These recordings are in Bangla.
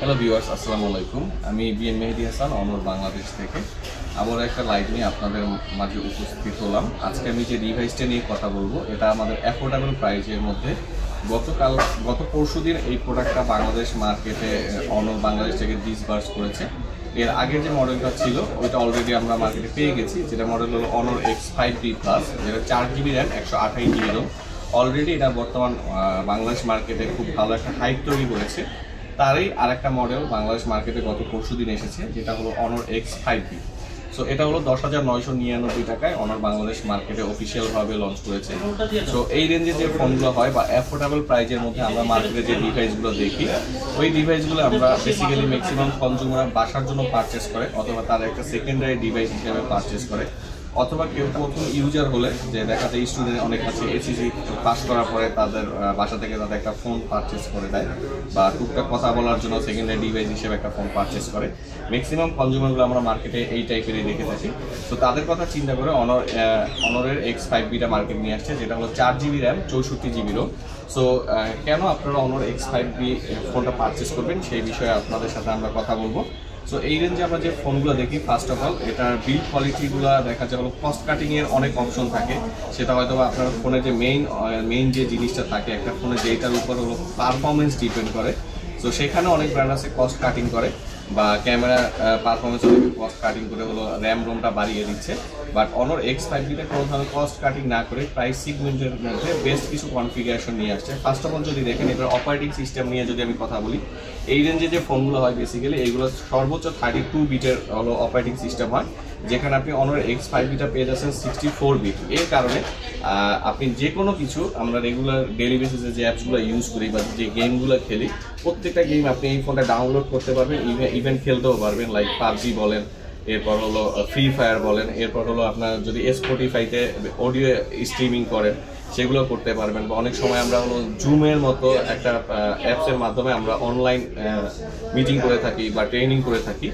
হ্যালো ভিউয়ার্স, আসসালামু আলাইকুম। আমি বিএন মেহেদি হাসান, অনর বাংলাদেশ থেকে আবার একটা লাইভ নিয়ে আপনাদের মাঝে উপস্থিত হলাম। আজকে আমি যে ডিভাইসটা নিয়ে কথা বলবো, এটা আমাদের অ্যাফোর্ডেবল প্রাইসের মধ্যে গত পরশুদিন এই প্রোডাক্টটা বাংলাদেশ মার্কেটে অনর বাংলাদেশ থেকে ডিসবার্স করেছে। এর আগের যে মডেলটা ছিল ওইটা অলরেডি আমরা মার্কেটে পেয়ে গেছি, যেটা মডেল হলো অনর X5B+, যেটা 4GB RAM 128GB Rome. Already এটা বর্তমান বাংলাদেশ মার্কেটে খুব ভালো একটা হাইপ তৈরি করেছে। তারই আরেকটা মডেল বাংলাদেশ মার্কেটে গত পরশুদিন এসেছে, যেটা হলো অনর X5B। সো এটা হলো 10,999 টাকায় অনর বাংলাদেশ মার্কেটে অফিসিয়ালভাবে লঞ্চ করেছে। সো এই রেঞ্জে যে ফোনগুলো হয় বা অ্যাফোর্ডেবল প্রাইজের মধ্যে আমরা মার্কেটে যে ডিভাইসগুলো দেখি, ওই ডিভাইসগুলো আমরা বেসিক্যালি ম্যাক্সিমাম কনজিউমার বাসার জন্য পারচেস করে, অথবা তার একটা সেকেন্ডারি ডিভাইস হিসেবে পারচেস করে, অথবা কেউ প্রথম ইউজার হলে, যে দেখা যায় স্টুডেন্ট অনেক আছে এসএসসি পাস করার পরে তাদের বাসা থেকে তাদের একটা ফোন পারচেস করে দেয়, বা টুকটাক কথা বলার জন্য সেকেন্ডারি ডিভাইস হিসেবে একটা ফোন পারচেস করে। ম্যাক্সিমাম কনজিউমারগুলো আমরা মার্কেটে এই টাইপেরই দেখে থাকি। তো তাদের কথা চিন্তা করে অনরের X5Bটা মার্কেট নিয়ে আসছে, যেটা হলো 4GB RAM 64GB Rome. So কেন আপনারা অনর X5B ফোনটা পারচেস করবেন সেই বিষয়ে আপনাদের সাথে আমরা কথা বলবো। সো এই রেঞ্জে আমরা যে ফোনগুলো দেখি, ফার্স্ট অফ অল এটার বিল্ড কোয়ালিটিগুলো দেখা যায় হলো কস্ট কাটিংয়ের অনেক অপশন থাকে। সেটা হয়তো আপনার ফোনের যে মেইন যে জিনিসটা থাকে একটা ফোনে, যেটার উপর হলো পারফরমেন্স ডিপেন্ড করে। সো সেখানে অনেক ব্র্যান্ড আছে কস্ট কাটিং করে, বা ক্যামেরা পারফরমেন্স কস্ট কাটিং করে হলো র্যাম রোমটা বাড়িয়ে দিচ্ছে। বাট অনর X5Bতে কোনো ধরনের কস্ট কাটিং না করে প্রাইস সিগমেন্টের মধ্যে বেস্ট কিছু কনফিগারেশন নিয়ে আসছে। ফার্স্ট অফ অল যদি দেখেন, এবার অপারেটিং সিস্টেম নিয়ে যদি আমি কথা বলি, এই রেঞ্জে যে ফোনগুলো হয় বেসিক্যালি এইগুলো সর্বোচ্চ 32 বিটের হলো অপারেটিং সিস্টেম হয়, যেখানে আপনি অনর X5Bটা পেয়ে যাচ্ছেন 64 বিট। এর কারণে আপনি যে কোনো কিছু, আমরা রেগুলার ডেইলি বেসিসে যে অ্যাপসগুলো ইউজ করি বা যে গেমগুলো খেলি, প্রত্যেকটা গেম আপনি এই ফোনটা ডাউনলোড করতে পারবেন, ইভেন্ট খেলতেও পারবেন, লাইক পাবজি বলেন, এরপর হলো ফ্রি ফায়ার বলেন, এরপর হলো আপনার যদি স্পটিফাইতে অডিও স্ট্রিমিং করেন সেগুলো করতে পারবেন, বা অনেক সময় আমরা হলো জুমের মতো একটা অ্যাপসের মাধ্যমে আমরা অনলাইন মিটিং করে থাকি বা ট্রেনিং করে থাকি।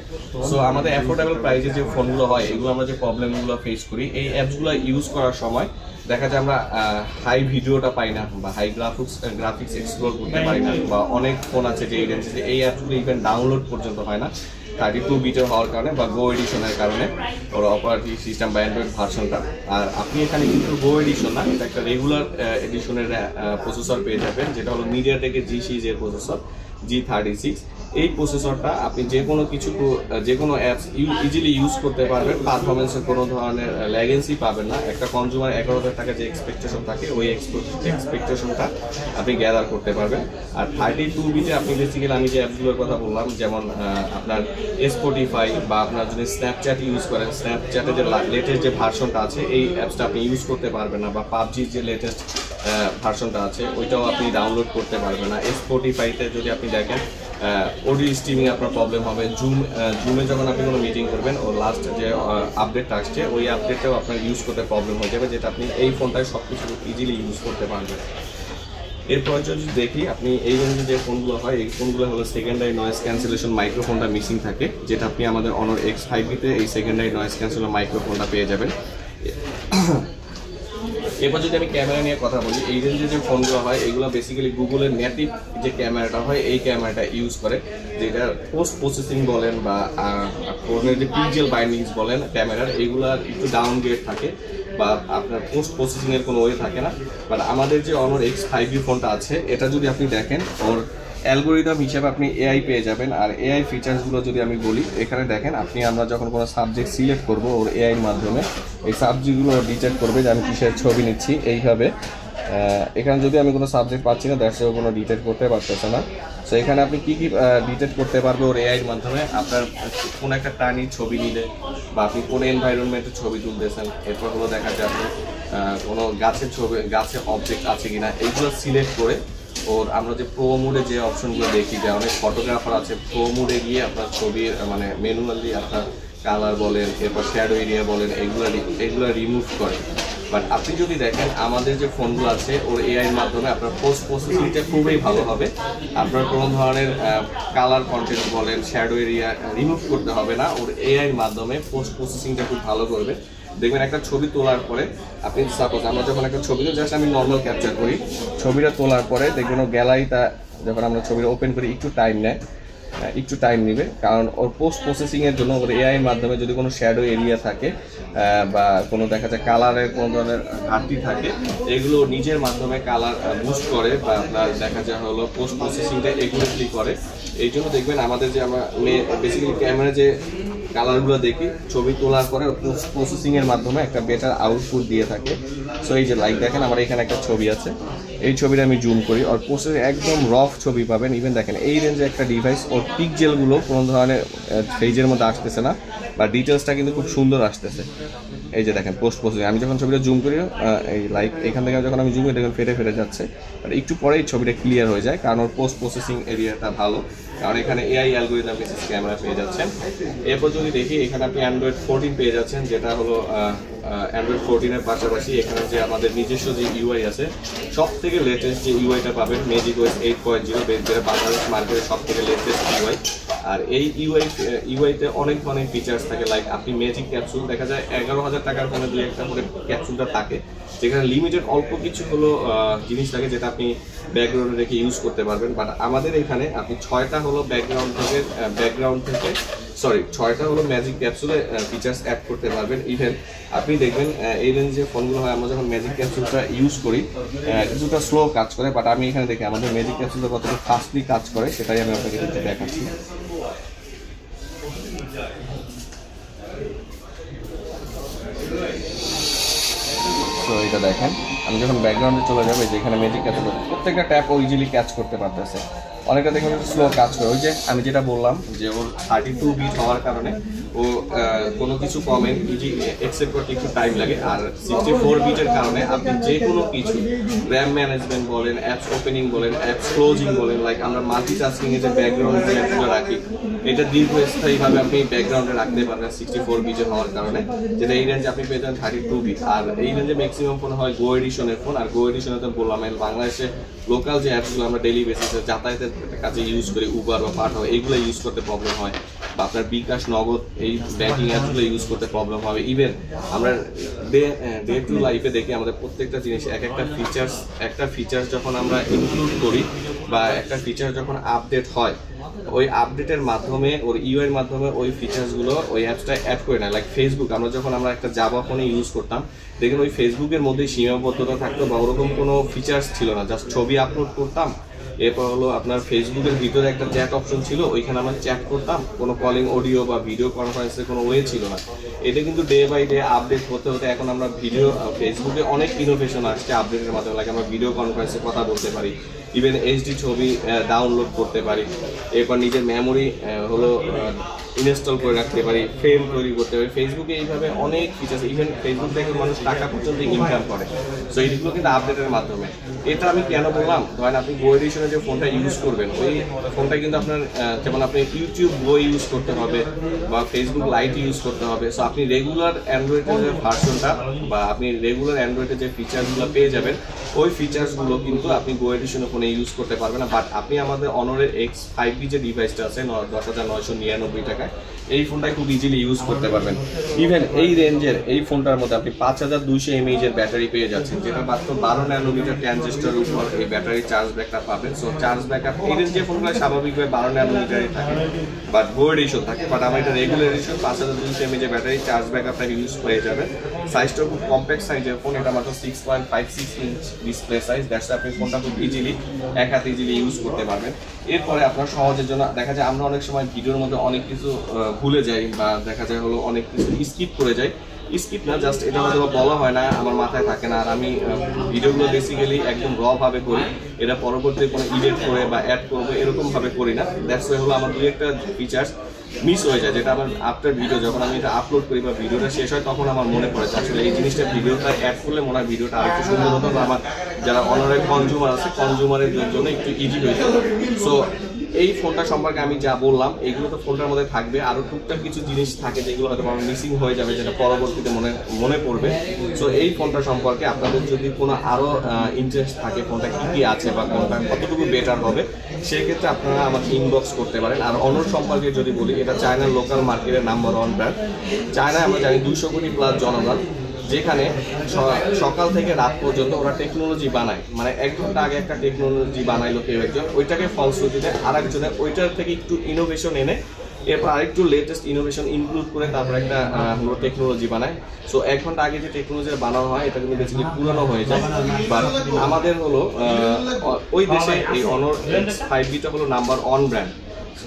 সো আমাদের অ্যাফোর্ডেবল প্রাইসে যে ফোনগুলো হয়, এগুলো আমরা যে প্রবলেমগুলো ফেস করি, এই অ্যাপসগুলো ইউজ করার সময় দেখা যায় আমরা হাই ভিডিওটা পাই না, বা হাই গ্রাফিক্স এক্সপ্লোর করতে পারি না, বা অনেক ফোন আছে যে এই রেঞ্জে এই অ্যাপসগুলো ইভেন ডাউনলোড পর্যন্ত হয় না 32 বিটের হওয়ার কারণে, বা গো এডিশনের কারণে, ওর অপারেটিং সিস্টেম বা অ্যান্ড্রয়েড ভার্সনটা। আর আপনি এখানে কিন্তু গো এডিশন না, এটা একটা রেগুলার এডিশনের প্রসেসর পেয়ে যাবেন, যেটা হলো মিডিয়াটেকের G সিরিজের প্রসেসর G36। এই প্রসেসরটা আপনি যে কোনো অ্যাপস ইজিলি ইউজ করতে পারবেন, পারফরমেন্সের কোনো ধরনের ল্যাগেন্সি পাবেন না। একটা কনজিউমার 11,000 টাকা যে এক্সপেকটেশন থাকে, ওই এক্সপেকটেশনটা আপনি গ্যাদার করতে পারবেন। আর 32 বিটে আপনি বেসিক্যালি আমি যে অ্যাপসগুলোর কথা বললাম, যেমন আপনার স্পটিফাই, বা আপনার যদি স্ন্যাপচ্যাট ইউজ করেন, স্ন্যাপচ্যাটের যে লেটেস্ট যে ভার্সনটা আছে এই অ্যাপসটা আপনি ইউজ করতে পারবেন না, বা পাবজির যে লেটেস্ট ভার্সনটা আছে ওইটাও আপনি ডাউনলোড করতে পারবেন না। স্পটিফাইতে যদি আপনি দেখেন অডিও স্ট্রিমিং আপনার প্রবলেম হবে। জুমে যখন আপনি কোনো মিটিং করবেন, ওর লাস্ট যে আপডেটটা আসছে ওই আপডেটটাও আপনার ইউজ করতে প্রবলেম হয়ে যাবে, যেটা আপনি এই ফোনটায় সব কিছু ইজিলি ইউজ করতে পারবেন। এরপর যদি দেখি, আপনি এই রেঞ্জে যে ফোনগুলো হয়, এই ফোনগুলো হলো সেকেন্ডারি নয়েজ ক্যান্সেলেশন মাইক্রোফোনটা মিসিং থাকে, যেটা আপনি আমাদের অনর X5Bতে এই সেকেন্ডারি নয়েজ ক্যান্সেলেশন মাইক্রোফোনটা পেয়ে যাবেন। এরপর যদি আমি ক্যামেরা নিয়ে কথা বলি, এই রেঞ্জে যে ফোনগুলো হয় এগুলো বেসিক্যালি গুগলের নেটিভ যে ক্যামেরাটা হয় এই ক্যামেরাটা ইউজ করে, যেটা পোস্ট প্রসেসিং বলেন বা ফোনের যে পিক্সেল বাইন্ডিংস বলেন ক্যামেরার, এগুলার একটু ডাউনগ্রেড থাকে, বা আপনার পোস্ট প্রসেসিংয়ের কোনো ওয়ে থাকে না। বাট আমাদের যে অনর X5B ফোনটা আছে, এটা যদি আপনি দেখেন, ওর অ্যালগোরিদম হিসেবে আপনি এআই পেয়ে যাবেন। আর এআই ফিচার্সগুলো যদি আমি বলি, এখানে দেখেন আমরা যখন কোনো সাবজেক্ট সিলেক্ট করব, ওর এআইয়ের মাধ্যমে এই সাবজেক্টগুলো ডিটেক্ট করবে যে আমি কিসের ছবি নিচ্ছি এইভাবে। এখানে যদি আমি কোনো সাবজেক্ট পাচ্ছি না, দ্যাটসও কোনো ডিটেক্ট করতে পারতেছে না। সো এখানে আপনি কী ডিটেক্ট করতে পারবে ওর এআইয়ের মাধ্যমে, আপনার কোনো একটা প্রাণীর ছবি নিলে, বা আপনি কোন এনভায়রনমেন্টের ছবি তুলতেছেন, এরপর হলো দেখা যায় আপনি কোনো গাছের অবজেক্ট আছে কিনা, এইগুলো সিলেক্ট করে ওর আমরা যে প্রো মোডে যে অপশনগুলো দেখি, যে অনেক ফটোগ্রাফার আছে প্রো মোডে গিয়ে আপনার ছবির মানে ম্যানুয়ালি আপনার কালার বলেন, এরপর শ্যাডো এরিয়া বলেন, এগুলো রিমুভ করে। বাট আপনি যদি দেখেন আমাদের যে ফোনগুলো আছে, ওর এআইয়ের মাধ্যমে আপনার পোস্ট প্রসেসিংটা খুবই ভালো হবে। আপনার কোনো ধরনের কালার কন্টেন্ট বলেন, শ্যাডো এরিয়া রিমুভ করতে হবে না, ওর এআইয়ের মাধ্যমে পোস্ট প্রসেসিংটা খুব ভালো করবে। দেখবেন একটা ছবি তোলার পরে, আপনি সাপোজ আমরা যখন একটা ছবি জাস্ট আমি নর্মাল ক্যাপচার করি, ছবিটা তোলার পরে দেখবেন ও গ্যালারিটা যখন আমরা ছবিটা ওপেন করি একটু টাইম নেয়, একটু টাইম নেবে, কারণ ওর পোস্ট প্রসেসিংয়ের জন্য ওর এআইয়ের মাধ্যমে যদি কোনো শ্যাডো এরিয়া থাকে বা কোনো দেখা যায় কালারের কোনো ধরনের ঘাটতি থাকে, এগুলো নিজের মাধ্যমে কালার বুস্ট করে বা আপনার দেখা যায় হলো পোস্ট প্রসেসিংটা এগুরেটলি করে। এই জন্য দেখবেন আমাদের যে আমরা বেসিক্যালি ক্যামেরা যে কালারগুলো দেখি ছবি তোলার পরে পোস্ট প্রসেসিংয়ের মাধ্যমে একটা বেটার আউটপুট দিয়ে থাকে। সো এই যে লাইক দেখেন আমার এখানে একটা ছবি আছে, এই ছবিটা আমি জুম করি, ওর প্রসেস একদম রফ ছবি পাবেন। ইভেন দেখেন এই রেঞ্জে একটা ডিভাইস, ওর পিকজেলগুলো কোনো ধরনের ফেজের মধ্যে আসতেছে না বা ডিটেলসটা কিন্তু খুব সুন্দর আসতেছে। এই যে দেখেন পোস্ট প্রসেসিং, আমি যখন ছবিটা জুম করি এই লাইক এখান থেকে যখন আমি জুম করি দেখুন ফেটে যাচ্ছে, বাট একটু পরেই ছবিটা ক্লিয়ার হয়ে যায়, কারণ ওর পোস্ট প্রসেসিং এরিয়াটা ভালো, কারণ এখানে এআই অ্যালগরিদম বেসিস ক্যামেরা পেয়ে যাচ্ছেন। এরপর যদি দেখি এখানে আপনি অ্যান্ড্রয়েড 14 পেয়ে যাচ্ছেন, যেটা হলো অ্যান্ড্রয়েড 14-এর পাশাপাশি এখানে যে আমাদের নিজস্ব যে ইউআই আছে, সব থেকে লেটেস্ট যে ইউআইটা পাবেন ম্যাজিক ওএস 8.0, যেটা বাংলাদেশ মার্কেটের সব থেকে লেটেস্ট ইউআই। আর এই ইউআইতে অনেক ধরনের ফিচার্স থাকে, লাইক আপনি ম্যাজিক ক্যাপসুল দেখা যায় 11,000 টাকার ফোনে 2-1টা করে ক্যাপসুলটা থাকে, যেখানে লিমিটেড অল্প কিছু হলো জিনিস থাকে যেটা আপনি ব্যাকগ্রাউন্ডে রেখে ইউজ করতে পারবেন। বাট আমাদের এখানে আপনি 6টা হলো ছয়টা হলো ম্যাজিক ক্যাপসুলে ফিচার্স অ্যাড করতে পারবেন। ইভেন আপনি দেখবেন এই রেঞ্জের ফোনগুলো হয় আমরা যখন ম্যাজিক ক্যাপসুলটা ইউজ করি কিছুটা স্লো কাজ করে, বাট আমি এখানে দেখি আমাদের ম্যাজিক ক্যাপসুলটা কতটা ফাস্টলি কাজ করে সেটাই আমি আপনাকে একটু দেখাচ্ছি। তো এটা দেখেন আমি যখন ব্যাকগ্রাউন্ডে চলে যাবো, যেখানে ম্যাজিক ক্যাপসুল প্রত্যেকটা ট্যাপ ও ইজিলি ক্যাচ করতে পারতেছে। অনেকটা দেখবেন স্লো কাজ করে, ওই যে আমি যেটা বললাম যে ওর 32 বিট হওয়ার কারণে ও কোনো কিছু কমেন্ট ইজি অ্যাকসেপ্ট করতে একটু টাইম লাগে। আর 64 বিটের কারণে আপনি যে কোনো কিছু র্যাম ম্যানেজমেন্ট বলেন, অ্যাপস ওপেনিং বলেন, অ্যাপস ক্লোজিং বলেন, লাইক আমরা মাল্টিটাস্কিংয়ে যে ব্যাকগ্রাউন্ডে যে অ্যাপসগুলো রাখি এটা দীর্ঘস্থায়ীভাবে আপনি ব্যাকগ্রাউন্ডে রাখতে পারবেন 64 বিটের হওয়ার কারণে, যেটা এই রেঞ্জে আপনি পেয়ে যান 32 বিট। আর এই রেঞ্জে ম্যাক্সিমাম ফোন হয় গো এডিশনের ফোন, আর গো এডিশনে তো বললাম বাংলাদেশে লোকাল যে অ্যাপসগুলো আমরা ডেইলি বেসিসে যাতায়াতের কাজে ইউজ করি, উবার বা পাঠাও, এইগুলো ইউজ করতে প্রবলেম হয়, বা আপনার বিকাশ নগদ এই ব্যাংকিং অ্যাপসগুলো ইউজ করতে প্রবলেম হবে। ইভেন আমরা ডে টু লাইফে দেখি আমাদের প্রত্যেকটা জিনিস একটা ফিচার্স যখন আমরা ইনক্লুড করি বা একটা ফিচার যখন আপডেট হয়, ওই আপডেটের মাধ্যমে ওর ইউআইয়ের মাধ্যমে ওই ফিচার্সগুলো ওই অ্যাপসটা অ্যাড করে নেয়। লাইক ফেসবুক আমরা একটা জাভা ফোনে ইউজ করতাম, দেখেন ওই ফেসবুকের মধ্যেই সীমাবদ্ধতা থাকতো বা ওরকম কোনো ফিচার্স ছিল না, জাস্ট ছবি আপলোড করতাম, এরপর হলো আপনার ফেসবুকের ভিতরে একটা চ্যাট অপশন ছিল, ওইখানে আমরা চ্যাট করতাম, কোনো কলিং অডিও বা ভিডিও কনফারেন্সের কোনো ওয়ে ছিল না। এটা কিন্তু ডে বাই ডে আপডেট হতে হতে এখন আমরা ফেসবুকে অনেক ইনোভেশন আসছে আপডেটের মাধ্যমে, লাগে আমরা ভিডিও কনফারেন্সে কথা বলতে পারি, ইভেন এইচডি ছবি ডাউনলোড করতে পারি, এরপর নিজের মেমোরি হলো ইনস্টল করে রাখতে পারি, ফ্রেম তৈরি করতে পারি। ফেসবুকে এইভাবে অনেক ফিচার্স, ইভেন ফেসবুক থেকে মানুষ টাকা পর্যন্ত ইনকাম করে। সো এইগুলো কিন্তু আপডেটের মাধ্যমে। এটা আমি কেন বললাম, ধরেন আপনি গো এডিশনে যে ফোনটা ইউজ করবেন, ওই ফোনটা কিন্তু আপনার যেমন আপনি ইউটিউব গো ইউজ করতে হবে বা ফেসবুক লাইট ইউজ করতে হবে। সো আপনি রেগুলার অ্যান্ড্রয়েডের যে ভার্সনটা বা আপনি রেগুলার অ্যান্ড্রয়েডের যে ফিচার্সগুলো পেয়ে যাবেন, ওই ফিচার্সগুলো কিন্তু আপনি গো এডিশনে ফোনে ইউজ করতে পারবেন না। বাট আপনি আমাদের অনরের X5B যে ডিভাইসটা আছে 10,999 টাকায়, এই ফোনটা খুব ইজিলি ইউজ করতে পারবেন। ইভেন এই রেঞ্জের এই ফোনটার মধ্যে আপনি 5200 mAh এর ব্যাটারি পেয়ে যাচ্ছেন, যেটা মাত্র 12 ন্যানোমিটার ট্রানজিস্টরের উপর এই ব্যাটারি চার্জ ব্যাকআপ পাবেন। সো চার্জ ব্যাকআপ এই রেঞ্জের ফোনগুলো স্বাভাবিকভাবে 12 ন্যানোমিটারই থাকে, বাট গো এডিশন থাকে। বাট আমার এটা রেগুলার এডিশন 5200 mAh এর ব্যাটারি চার্জ ব্যাকআপটা ইউজ হয়ে যাবে। সাইজটা খুব কম্প্যাক্ট সাইজের ফোন, এটা মাত্র 6.56 ইঞ্চ ডিসপ্লে সাইজ, দ্যাটস আপনি ফোনটা খুব ইজিলি এক হাতে ইজিলি ইউজ করতে পারবেন। এরপরে আপনার সহজের জন্য দেখা যায় আমরা অনেক সময় ভিডিওর মধ্যে অনেক কিছু ভুলে যাই বা দেখা যায় হলো অনেক কিছু স্কিপ করে যাই, স্কিপ না, জাস্ট এটা হয়তো বলা হয় না, আমার মাথায় থাকে না। আর আমি ভিডিওগুলো বেসিক্যালি একদম র ভাবে করি, এটা পরবর্তীতে কোনো এডিট করে বা অ্যাড করবো এরকম ভাবে করি না। দ্যাটস ওয়াই হলো আমার 2-1টা ফিচার্স মিস হয়ে যায়, যেটা আমার আফটার ভিডিও যখন আমি এটা আপলোড করি বা ভিডিওটা শেষ হয় তখন আমার মনে পড়ে যে আসলে এই জিনিসটা ভিডিওটা অ্যাড করলে মনে হয় ভিডিওটা আরেকটু সুন্দর হতো বা আমার যারা অনলাইন কনজিউমার আছে কনজিউমারের জন্য একটু ইজি হয়ে যেত। সো এই ফোনটা সম্পর্কে আমি যা বললাম এগুলো তো ফোনটার মধ্যে থাকবে, আরো টুকটাক কিছু জিনিস থাকে যেগুলো হয়তো আমার মিসিং হয়ে যাবে, যেটা পরবর্তীতে মনে পড়বে। সো এই ফোনটা সম্পর্কে আপনাদের যদি কোনো আরো ইন্টারেস্ট থাকে ফোনটা কি আছে বা কোনটা কতটুকু বেটার হবে, সেক্ষেত্রে আপনারা আমাকে ইনবক্স করতে পারেন। আর অনর সম্পর্কে যদি বলি, এটা চায়নার লোকাল মার্কেটের নাম্বার 1 ব্র্যান্ড। চায়নায় আমরা জানি 200 কোটি প্লাস জনগণ, যেখানে সকাল থেকে রাত পর্যন্ত ওরা টেকনোলজি বানায়, মানে 1 ঘন্টা আগে একটা টেকনোলজি বানাইলো কেউ একজন, ওইটাকে ফলশ্রুতিতে আরেকজনের ওইটার থেকে একটু ইনোভেশন এনে এরপর আরেকটু লেটেস্ট ইনোভেশন ইনক্লুড করে তারপর একটা হলো টেকনোলজি বানায়। সো 1 ঘন্টা আগে যে টেকনোলজি বানানো হয় এটা কিন্তু বেসিক্যালি পুরানো হয়ে যায়। বাট আমাদের হলো ওই দেশে এই অনর X5Bটা হলো নাম্বার 1 ব্র্যান্ড।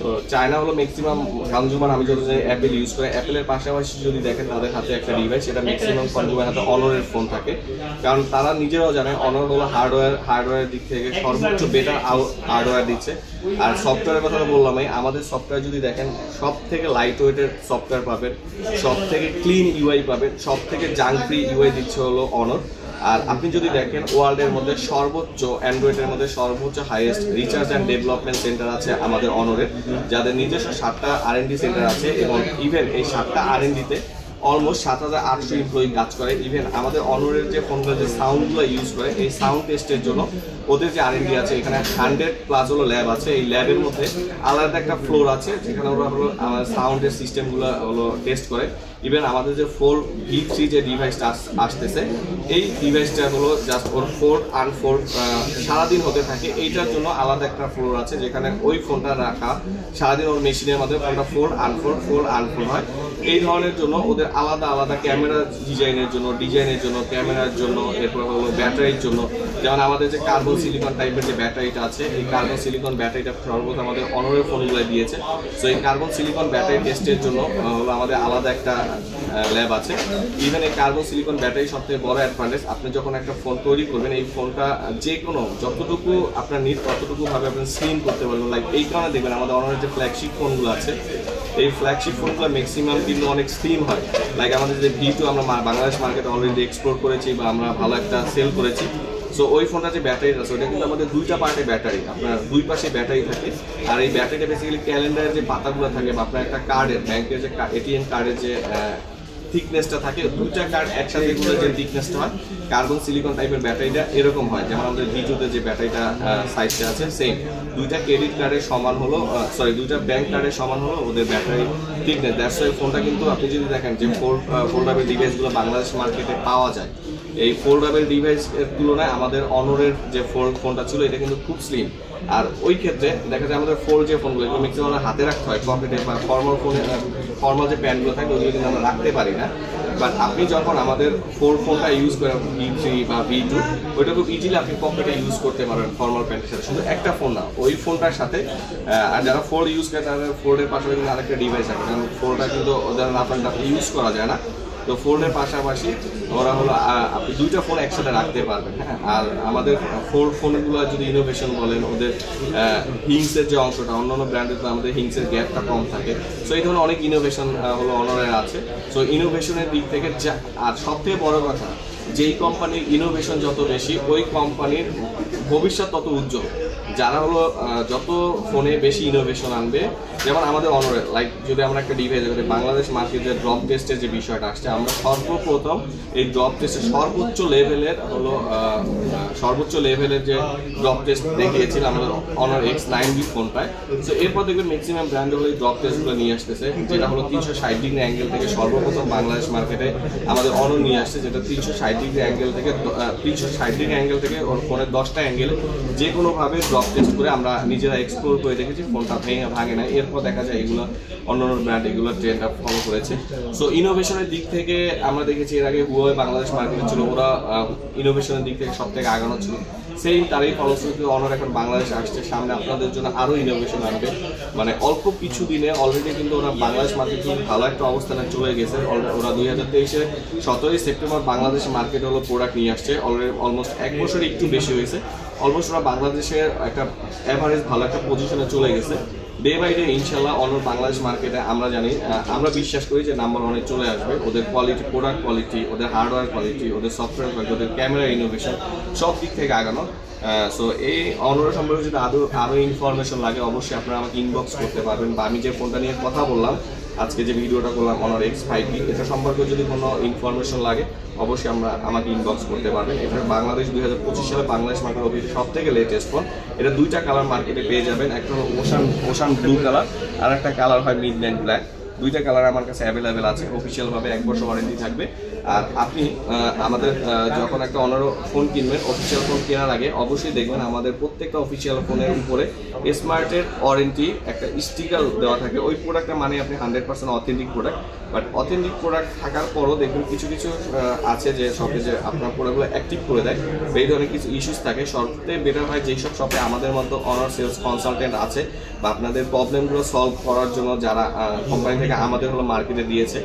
তো চায়না হলো ম্যাক্সিমাম কনজিউমার, আমি যত জানি অ্যাপেল ইউজ করে, অ্যাপেলের পাশাপাশি যদি দেখেন তাদের হাতে একটা ডিভাইস, সেটা ম্যাক্সিমাম কনজিউমার হাতে অনরের ফোন থাকে। কারণ তারা নিজেরাও জানে অনর হলো হার্ডওয়্যার দিক থেকে সর্বোচ্চ বেটার হার্ডওয়্যার দিচ্ছে। আর সফটওয়্যারের কথা বললামই, আমাদের সফটওয়্যার যদি দেখেন সব থেকে লাইট ওয়েটের সফটওয়্যার পাবেন, সব থেকে ক্লিন ইউআই পাবেন, সব থেকে জাঙ্ক ফ্রি ইউআই দিচ্ছে হলো অনর। আর আপনি যদি দেখেন ওয়ার্ল্ডের মধ্যে সর্বোচ্চ অ্যান্ড্রয়েডের মধ্যে সর্বোচ্চ highest research and development centre আছে আমাদের অনরের, যাদের নিজস্ব 7টা R&D সেন্টার আছে এবং ইভেন এই 7টা R&Dতে অলমোস্ট 7,800 এমপ্লয়ি কাজ করে। ইভেন আমাদের অনরের যে ফোনগুলো যে সাউন্ডগুলো ইউজ করে এই সাউন্ড টেস্টের জন্য ওদের যে R&D আছে এখানে 100+ হলো ল্যাব আছে। এই ল্যাবের মধ্যে আলাদা একটা ফ্লোর আছে যেখানে ওরা হলো আমার সাউন্ডের সিস্টেমগুলো হলো টেস্ট করে। ইভেন আমাদের যে 4V3 যে ডিভাইসটা আসতেছে এই ডিভাইসটা হলো জাস্ট ওর 4 আনফোর সারাদিন হতে থাকে, এইটার জন্য আলাদা একটা ফ্লোর আছে যেখানে ওই ফোনটা রাখা সারাদিন ওর মেশিনের মাধ্যমে ফোনটা 4 আনফোর হয়। এই ধরনের জন্য ওদের আলাদা আলাদা ক্যামেরা ডিজাইনের জন্য ক্যামেরার জন্য, এরপর হলো ব্যাটারির জন্য। যেমন আমাদের যে কার্বন সিলিকন টাইপের যে ব্যাটারিটা আছে এই কার্বন সিলিকন ব্যাটারিটা সর্বত আমাদের অনরের ফোনগুলো দিয়েছে। সো এই কার্বন সিলিকন ব্যাটারি টেস্টের জন্য হলো আমাদের আলাদা একটা ল্যাব আছে। ইভেন এই কার্বন সিলিকন ব্যাটারি সবথেকে বড় অ্যাডভান্টেজ, আপনি যখন একটা ফোন তৈরি করবেন এই ফোনটা যে কোনো যতটুকু আপনার নিড ততটুকু ভাবে আপনি স্লিম করতে পারবেন। লাইক এই কারণে দেখবেন আমাদের অনরের যে ফ্ল্যাগশিপ ফোনগুলো আছে এই ফ্ল্যাগশিপ ফোনগুলো ম্যাক্সিমাম কিন্তু অনেক স্লিম হয়। লাইক আমাদের যে V2 আমরা বাংলাদেশ মার্কেটে অলরেডি এক্সপ্লোর করেছি বা আমরা ভালো একটা সেল করেছি। সো ওই ফোনটা যে ব্যাটারি আছে ওটা কিন্তু আমাদের 2টা পার্টে ব্যাটারি, আপনার 2 পাশে ব্যাটারি থাকে। আর এই ব্যাটারিটা বেসিক্যালি ক্যালেন্ডারের যে পাতাগুলো থাকে বা আপনার একটা কার্ডের ব্যাংকের যে ATM কার্ডের যে থিকনেসটা থাকে, 2টা কার্ড একসাথে গুলো যে থিকনেসটা হয় কার্বন সিলিকন টাইপের ব্যাটারিটা এরকম হয়। যেমন আমাদের V2তে যে ব্যাটারিটা সাইজটা আছে সেম, 2টা ক্রেডিট কার্ডের সমান হলো 2টা ব্যাংক কার্ডের সমান হলো ওদের ব্যাটারি থিকনেস। দ্যাটস ওয়াই ফোনটা কিন্তু আপনি যদি দেখেন যে ফোল্ডাবেল ডিভাইসগুলো বাংলাদেশ মার্কেটে পাওয়া যায়, এই ফোল্ডাবেল ডিভাইসের তুলনায় আমাদের অনরের যে ফোনটা ছিল এটা কিন্তু খুব স্লিম। আর ওই ক্ষেত্রে দেখা যায় আমাদের ফোল্ড যে ফোনগুলো এগুলো ম্যাক্সিমাম হাতে রাখতে হয় পকেটে বা ফর্মাল যে প্যান্টগুলো থাকে ওগুলো কিন্তু আমরা রাখতে পারি না। বাট আপনি যখন আমাদের ফোনটা ইউজ করেন V3 বা V2 ওইটা খুব ইজিলি আপনি পকেটে ইউজ করতে পারবেন ফর্মাল প্যান্টের সাথে। শুধু একটা ফোন না, ওই ফোনটার সাথে আর যারা ফোল্ড ইউজ করে তাদের ফোল্ডের পাশাপাশি কিন্তু আরেকটা ডিভাইস আছে, কারণ ফোল্ডটা কিন্তু ওদের আপনার ইউজ করা যায় না। তো ফোল্ডের পাশাপাশি ওরা হলো আপনি 2টা ফোন একসাথে রাখতে পারবেন। হ্যাঁ, আর আমাদের ফোনগুলো যদি ইনোভেশন বলেন ওদের হিংসের যে অংশটা অন্যান্য ব্র্যান্ডের তো আমাদের হিংসের গ্যাপটা কম থাকে। সো এই ধরনের অনেক ইনোভেশন হলো অনরের আছে। সো ইনোভেশনের দিক থেকে আর সবথেকে বড় কথা, যেই কোম্পানির ইনোভেশন যত বেশি ওই কোম্পানির ভবিষ্যৎ তত উজ্জ্বল। যারা হলো যত ফোনে বেশি ইনোভেশন আনবে, যেমন আমাদের অনরের লাইক যদি আমরা একটা ডিভাইস করি বাংলাদেশ মার্কেটে ড্রপ টেস্টের যে বিষয়টা আসছে, আমরা সর্বপ্রথম এই ড্রপ টেস্টের সর্বোচ্চ লেভেলের যে ড্রপ টেস্ট দেখিয়েছিল আমাদের অনর X9B ফোনটায়। সো এরপর দেখবেন ম্যাক্সিমাম ব্র্যান্ড হলো এই ড্রপ টেস্টগুলো নিয়ে আসতেছে, যেটা হলো 360 ডিগ্রি অ্যাঙ্গেল থেকে সর্বপ্রথম বাংলাদেশ মার্কেটে আমাদের অনর নিয়ে আসছে, যেটা 360 ডিগ্রি অ্যাঙ্গেল থেকে ওর ফোনের 10টা অ্যাঙ্গেলে যে কোনোভাবে ড্রপ টেস্ট করে আমরা নিজেরা এক্সপ্লোর করে দেখেছি, ফোনটা ভাঙে না। এরপর দেখা যায় এগুলো অন্যান্য ব্র্যান্ড এগুলো ট্রেন্ডটা ফলো করেছে। সো ইনোভেশনের দিক থেকে আমরা দেখেছি এর আগে হুয়াওয়ে বাংলাদেশ মার্কেটে ছিল, ওরা ইনোভেশনের দিক থেকে সব থেকে আগানো ছিল। সেম তারই ফলশ্রুতিতে অনর এখন বাংলাদেশে আসছে, সামনে আপনাদের জন্য আরও ইনোভেশন আনবে। মানে অল্প কিছু দিনে অলরেডি কিন্তু ওরা বাংলাদেশ মার্কেট ভালো একটা অবস্থানে চলে গেছে। ওরা 2023-এর 17ই সেপ্টেম্বর বাংলাদেশ মার্কেট হলো প্রোডাক্ট নিয়ে আসছে, অলরেডি অলমোস্ট 1 বছরের একটু বেশি হয়েছে। অলমোস্ট ওরা বাংলাদেশের একটা অ্যাভারেজ ভালো একটা পজিশনে চলে গেছে। ডে বাই ডে ইনশাল্লাহ অনর বাংলাদেশ মার্কেটে আমরা বিশ্বাস করি যে নাম্বার 1-এ চলে আসবে। ওদের কোয়ালিটি, প্রোডাক্ট কোয়ালিটি, ওদের হার্ডওয়্যার কোয়ালিটি, ওদের সফটওয়্যার কোয়ালিটি, ওদের ক্যামেরা ইনোভেশন সব দিক থেকে আগানো। সো এই অনর সম্পর্কে যদি আরও ইনফরমেশন লাগে অবশ্যই আপনারা আমাকে ইনবক্স করতে পারবেন, বা আমি যে ফোনটা নিয়ে কথা বললাম আজকে যে ভিডিওটা করলাম অনর X5B, এটা সম্পর্কে যদি কোনো ইনফরমেশন লাগে অবশ্যই আমাকে ইনবক্স করতে পারবেন। এটা বাংলাদেশ 2025 সালে বাংলাদেশ মার্কেট অভিযোগ সব থেকে লেটেস্ট ফোন। এটা 2টা কালার মার্কেটে পেয়ে যাবেন, একটা হলো ওশান ব্লু কালার আর একটা কালার হয় মিডনাইট ব্ল্যাক। দুইটা কালার আমার কাছে অ্যাভেলেবেল আছে। অফিসিয়ালভাবে 1 বছর ওয়ারেন্টি থাকবে। আর আপনি আমাদের যখন একটা অনারো ফোন কিনবেন, অফিসিয়াল ফোন কেনার আগে অবশ্যই দেখবেন আমাদের প্রত্যেকটা অফিসিয়াল ফোনের উপরে স্মার্টের ওয়ারেন্টি একটা স্টিকার দেওয়া থাকে। ওই প্রোডাক্টটা মানে আপনি 100% authentic product. But authentic product থাকার পরও দেখবেন কিছু কিছু আছে যে শপে যে আপনার প্রোডাক্টগুলো অ্যাক্টিভ করে দেয়, এই ধরনের কিছু ইস্যুস থাকে। সবথেকে বেটার হয় যেসব শপে আমাদের মতো অনার সেলস কনসালটেন্ট আছে বা আপনাদের প্রবলেমগুলো সলভ করার জন্য যারা কোম্পানি থেকে আমাদের হলো মার্কেটে দিয়েছে।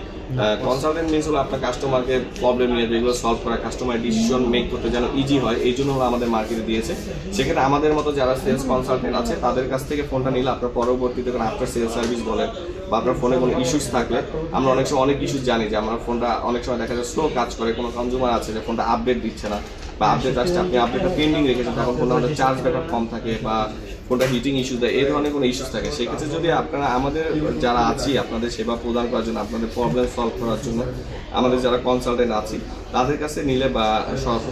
কনসালটেন্ট মিনস হলো আপনার কাস্টমারকে প্রবলেম নিয়ে যেগুলো সলভ করা, কাস্টমার ডিসিশন মেক করতে যেন ইজি হয়, এই জন্য হলো আমাদের মার্কেটে দিয়েছে। সেক্ষেত্রে আমাদের মতো যারা সেলস কনসালটেন্ট আছে তাদের কাছ থেকে ফোনটা নিলে আপনার পরবর্তীতে কোনো আফটার সেলস সার্ভিস বলেন বা আপনার ফোনে কোনো ইস্যুস থাকলে, আমরা অনেক সময় অনেক ইস্যুস জানি যে আমার ফোনটা অনেক সময় দেখা যায় স্লো কাজ করে, কোনো কনজিউমার আছে যে ফোনটা আপডেট দিচ্ছে না বা আপডেট আসছে আপনি আপডেটটা পেন্ডিং রেখেছেন, তখন ফোনটা আমাদের চার্জ ব্যাকআপ কম থাকে বা ফোনটা হিটিং ইস্যু দেয়, এই ধরনের কোনো ইস্যুস থাকে। সেক্ষেত্রে যদি আপনারা আমাদের যারা আছি আপনাদের সেবা প্রদান করার জন্য, আপনাদের প্রবলেম সলভ করার জন্য আমাদের যারা কনসালটেন্ট আছি তাদের কাছে নিলে বা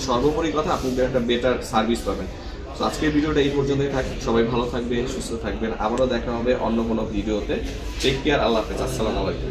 সর্বোপরি কথা আপনি একটা বেটার সার্ভিস পাবেন। তো আজকের ভিডিওটা এই পর্যন্তই থাক। সবাই ভালো থাকবেন, সুস্থ থাকবেন। আবারও দেখা হবে অন্য কোনো ভিডিওতে। টেক কেয়ার, আল্লাহ হাফেজ, আসসালামু আলাইকুম।